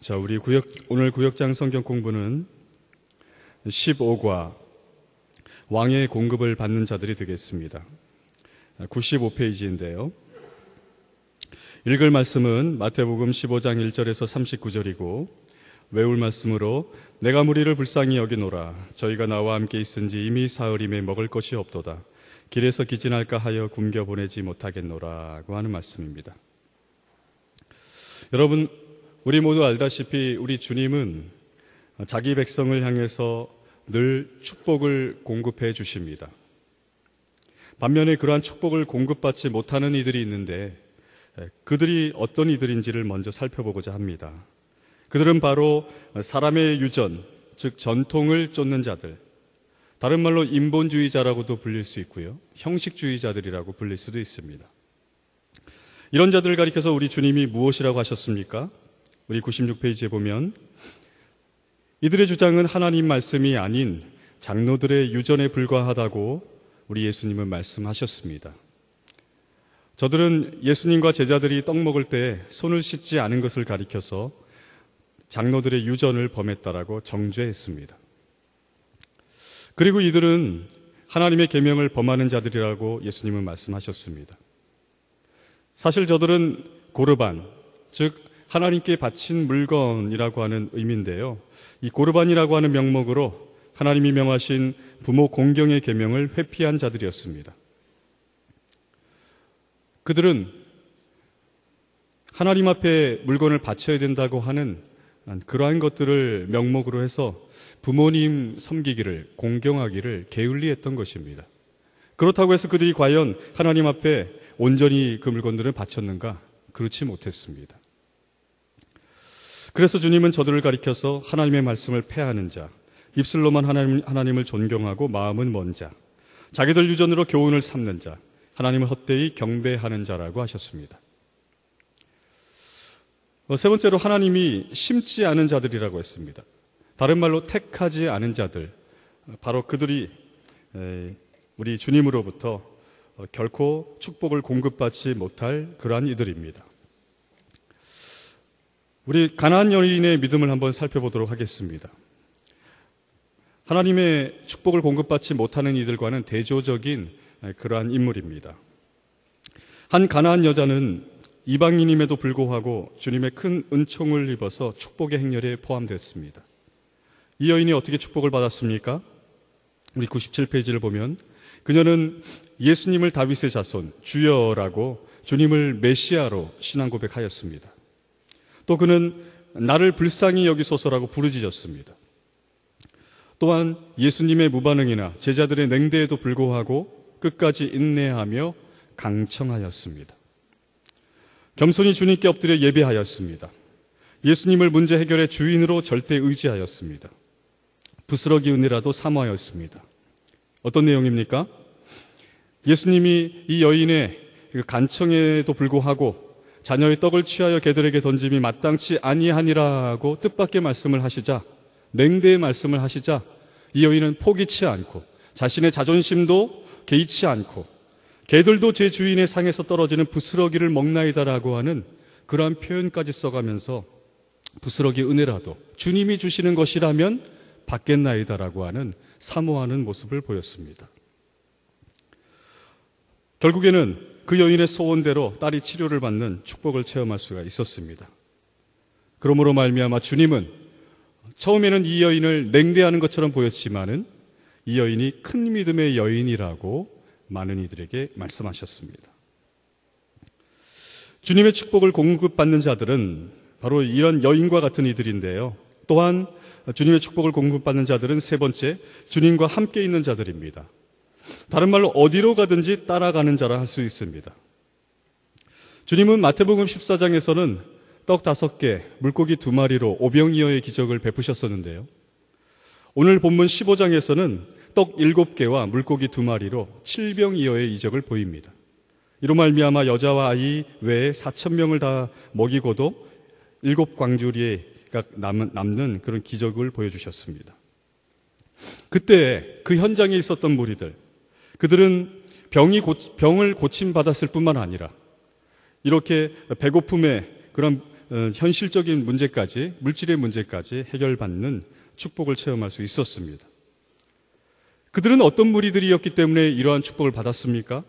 자, 우리 오늘 구역장 성경 공부는 15과 왕의 공급을 받는 자들이 되겠습니다. 95페이지인데요. 읽을 말씀은 마태복음 15장 1절에서 39절이고 외울 말씀으로 내가 무리를 불쌍히 여기노라. 저희가 나와 함께 있은지 이미 사흘임에 먹을 것이 없도다. 길에서 기진할까 하여 굶겨 보내지 못하겠노라고 하는 말씀입니다. 여러분, 우리 모두 알다시피 우리 주님은 자기 백성을 향해서 늘 축복을 공급해 주십니다. 반면에 그러한 축복을 공급받지 못하는 이들이 있는데 그들이 어떤 이들인지를 먼저 살펴보고자 합니다. 그들은 바로 사람의 유전, 즉 전통을 쫓는 자들, 다른 말로 인본주의자라고도 불릴 수 있고요, 형식주의자들이라고 불릴 수도 있습니다. 이런 자들을 가리켜서 우리 주님이 무엇이라고 하셨습니까? 우리 96페이지에 보면 이들의 주장은 하나님 말씀이 아닌 장로들의 유전에 불과하다고 우리 예수님은 말씀하셨습니다. 저들은 예수님과 제자들이 떡 먹을 때 손을 씻지 않은 것을 가리켜서 장로들의 유전을 범했다라고 정죄했습니다. 그리고 이들은 하나님의 계명을 범하는 자들이라고 예수님은 말씀하셨습니다. 사실 저들은 고르반, 즉 하나님께 바친 물건이라고 하는 의미인데요. 이 고르반이라고 하는 명목으로 하나님이 명하신 부모 공경의 계명을 회피한 자들이었습니다. 그들은 하나님 앞에 물건을 바쳐야 된다고 하는 그러한 것들을 명목으로 해서 부모님 섬기기를, 공경하기를 게을리했던 것입니다. 그렇다고 해서 그들이 과연 하나님 앞에 온전히 그 물건들을 바쳤는가? 그렇지 못했습니다. 그래서 주님은 저들을 가리켜서 하나님의 말씀을 폐하는 자, 입술로만 하나님을 존경하고 마음은 먼 자, 자기들 유전으로 교훈을 삼는 자, 하나님을 헛되이 경배하는 자라고 하셨습니다. 세 번째로 하나님이 심지 않은 자들이라고 했습니다. 다른 말로 택하지 않은 자들, 바로 그들이 우리 주님으로부터 결코 축복을 공급받지 못할 그러한 이들입니다. 우리 가나안 여인의 믿음을 한번 살펴보도록 하겠습니다. 하나님의 축복을 공급받지 못하는 이들과는 대조적인 그러한 인물입니다. 한 가나안 여자는 이방인임에도 불구하고 주님의 큰 은총을 입어서 축복의 행렬에 포함됐습니다. 이 여인이 어떻게 축복을 받았습니까? 우리 97페이지를 보면 그녀는 예수님을 다윗의 자손, 주여라고 주님을 메시아로 신앙 고백하였습니다. 또 그는 나를 불쌍히 여기소서라고 부르짖었습니다. 또한 예수님의 무반응이나 제자들의 냉대에도 불구하고 끝까지 인내하며 강청하였습니다. 겸손히 주님께 엎드려 예배하였습니다. 예수님을 문제 해결의 주인으로 절대 의지하였습니다. 부스러기 은혜라도 사모하였습니다. 어떤 내용입니까? 예수님이 이 여인의 간청에도 불구하고 자녀의 떡을 취하여 개들에게 던짐이 마땅치 아니하니라고 뜻밖의 말씀을 하시자, 냉대의 말씀을 하시자 이 여인은 포기치 않고 자신의 자존심도 개의치 않고 개들도 제 주인의 상에서 떨어지는 부스러기를 먹나이다라고 하는 그러한 표현까지 써가면서 부스러기 은혜라도 주님이 주시는 것이라면 받겠나이다라고 하는 사모하는 모습을 보였습니다. 결국에는 그 여인의 소원대로 딸이 치료를 받는 축복을 체험할 수가 있었습니다. 그러므로 말미암아 주님은 처음에는 이 여인을 냉대하는 것처럼 보였지만은 이 여인이 큰 믿음의 여인이라고 많은 이들에게 말씀하셨습니다. 주님의 축복을 공급받는 자들은 바로 이런 여인과 같은 이들인데요. 또한 주님의 축복을 공급받는 자들은 세 번째, 주님과 함께 있는 자들입니다. 다른 말로 어디로 가든지 따라가는 자라 할 수 있습니다. 주님은 마태복음 14장에서는 떡 5개, 물고기 2마리로 오병이어의 기적을 베푸셨었는데요. 오늘 본문 15장에서는 떡 7개와 물고기 2마리로 7병이어의 이적을 보입니다. 이로 말미암아 여자와 아이 외에 4,000명을 다 먹이고도 7광주리가 남는 그런 기적을 보여주셨습니다. 그때 그 현장에 있었던 무리들, 그들은 병을 고침받았을 뿐만 아니라 이렇게 배고픔에 그런 현실적인 문제까지, 물질의 문제까지 해결받는 축복을 체험할 수 있었습니다. 그들은 어떤 무리들이었기 때문에 이러한 축복을 받았습니까?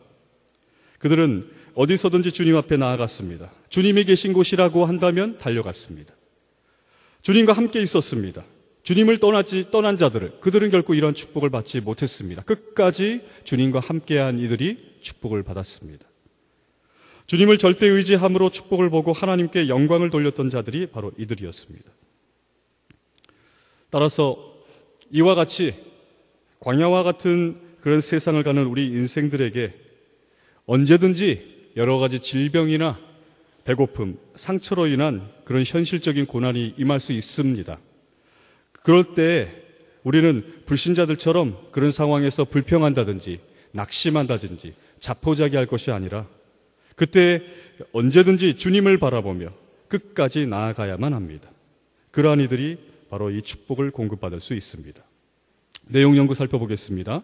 그들은 어디서든지 주님 앞에 나아갔습니다. 주님이 계신 곳이라고 한다면 달려갔습니다. 주님과 함께 있었습니다. 주님을 떠난 자들을, 그들은 결코 이러한 축복을 받지 못했습니다. 끝까지 주님과 함께한 이들이 축복을 받았습니다. 주님을 절대 의지함으로 축복을 보고 하나님께 영광을 돌렸던 자들이 바로 이들이었습니다. 따라서 이와 같이 광야와 같은 그런 세상을 가는 우리 인생들에게 언제든지 여러 가지 질병이나 배고픔, 상처로 인한 그런 현실적인 고난이 임할 수 있습니다. 그럴 때 우리는 불신자들처럼 그런 상황에서 불평한다든지 낙심한다든지 자포자기할 것이 아니라 그때 언제든지 주님을 바라보며 끝까지 나아가야만 합니다. 그러한 이들이 바로 이 축복을 공급받을 수 있습니다. 내용 연구 살펴보겠습니다.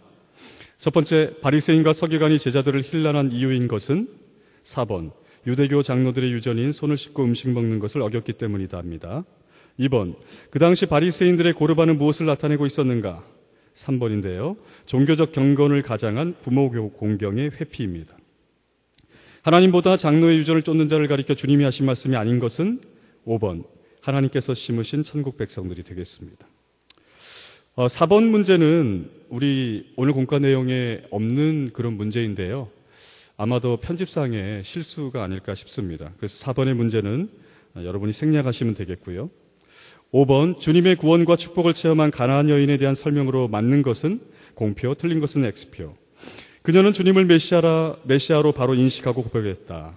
첫 번째, 바리새인과 서기관이 제자들을 힐난한 이유인 것은 4번, 유대교 장로들의 유전인 손을 씻고 음식 먹는 것을 어겼기 때문이다 합니다. 2번, 그 당시 바리새인들의 고르반은 무엇을 나타내고 있었는가? 3번인데요. 종교적 경건을 가장한 부모 공경의 회피입니다. 하나님보다 장로의 유전을 쫓는 자를 가리켜 주님이 하신 말씀이 아닌 것은 5번, 하나님께서 심으신 천국 백성들이 되겠습니다. 4번 문제는 우리 오늘 공과 내용에 없는 그런 문제인데요. 아마도 편집상의 실수가 아닐까 싶습니다. 그래서 4번의 문제는 여러분이 생략하시면 되겠고요. 5번, 주님의 구원과 축복을 체험한 가나안 여인에 대한 설명으로 맞는 것은 공표, 틀린 것은 X표. 그녀는 주님을 메시아로 바로 인식하고 고백했다.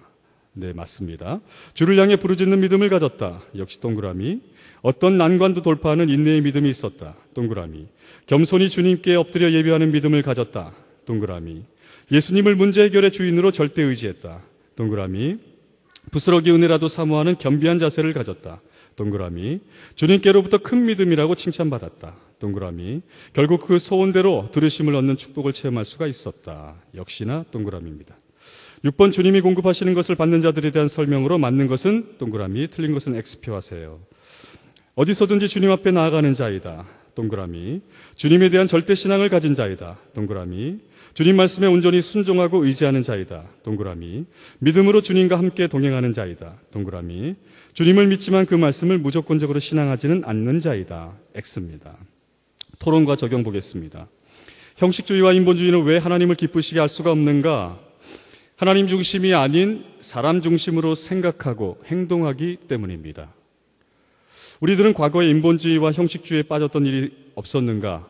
네, 맞습니다. 주를 향해 부르짖는 믿음을 가졌다. 역시 동그라미. 어떤 난관도 돌파하는 인내의 믿음이 있었다. 동그라미. 겸손히 주님께 엎드려 예배하는 믿음을 가졌다. 동그라미. 예수님을 문제 해결의 주인으로 절대 의지했다. 동그라미. 부스러기 은혜라도 사모하는 겸비한 자세를 가졌다. 동그라미. 주님께로부터 큰 믿음이라고 칭찬받았다. 동그라미. 결국 그 소원대로 들으심을 얻는 축복을 체험할 수가 있었다. 역시나 동그라미입니다. 6번, 주님이 공급하시는 것을 받는 자들에 대한 설명으로 맞는 것은 동그라미, 틀린 것은 X표 하세요. 어디서든지 주님 앞에 나아가는 자이다. 동그라미. 주님에 대한 절대 신앙을 가진 자이다. 동그라미. 주님 말씀에 온전히 순종하고 의지하는 자이다. 동그라미. 믿음으로 주님과 함께 동행하는 자이다. 동그라미. 주님을 믿지만 그 말씀을 무조건적으로 신앙하지는 않는 자이다. X입니다. 토론과 적용 보겠습니다. 형식주의와 인본주의는 왜 하나님을 기쁘시게 할 수가 없는가? 하나님 중심이 아닌 사람 중심으로 생각하고 행동하기 때문입니다. 우리들은 과거에 인본주의와 형식주의에 빠졌던 일이 없었는가?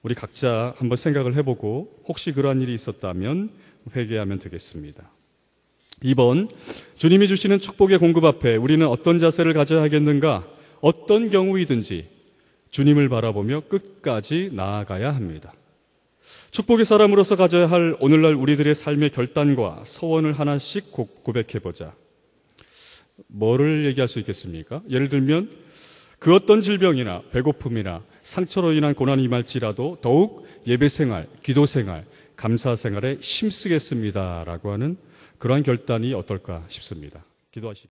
우리 각자 한번 생각을 해보고 혹시 그러한 일이 있었다면 회개하면 되겠습니다. 2번, 주님이 주시는 축복의 공급 앞에 우리는 어떤 자세를 가져야 하겠는가? 어떤 경우이든지 주님을 바라보며 끝까지 나아가야 합니다. 축복의 사람으로서 가져야 할 오늘날 우리들의 삶의 결단과 서원을 하나씩 고백해보자. 뭐를 얘기할 수 있겠습니까? 예를 들면 그 어떤 질병이나 배고픔이나 상처로 인한 고난이 임할지라도 더욱 예배생활, 기도생활, 감사생활에 힘쓰겠습니다라고 하는 그러한 결단이 어떨까 싶습니다. 기도하시기